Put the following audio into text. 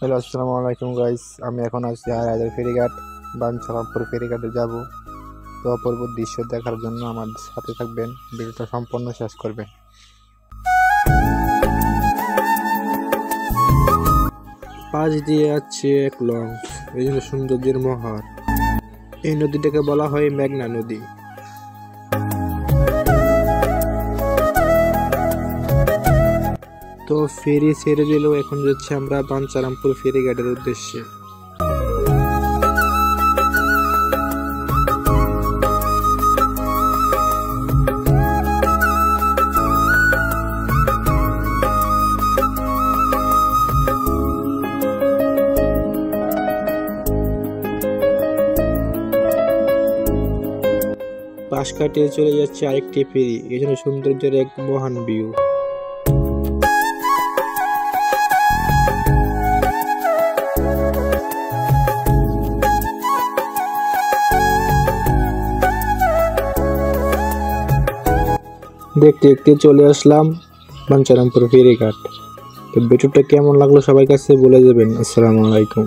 Hello, আসসালামু আলাইকুম guys. আমি এখন আছি হায়দার ফেরিঘাট, বাঞ্ছারামপুর ফেরিঘাটে যাব। তো অপূর্ব দৃশ্য দেখার জন্য আমার সাথে থাকবেন, ভিডিওটা সম্পূর্ণ শেষ করবেন। পাশ দিয়ে যাচ্ছে এক লঞ্চ, এই জন্য সৌন্দর্যের মহার। এই নদীটাকে বলা হয় মেঘনা নদী। তো ফেরি ছেড়ে দিল, এখন যাচ্ছি আমরা বাঞ্ছারামপুর ফেরিঘাটের উদ্দেশ্যে। পাশ কাটিয়ে চলে যাচ্ছে আরেকটি ফেরি, এখানে সৌন্দর্যের এক মহান ভিউ। দেখতে দেখতে চলে আসলাম বাঞ্ছারামপুর ফেরিঘাট। তো ভিডিওটা কেমন লাগলো সবার কাছে বলে দেবেন। আসসালামু আলাইকুম।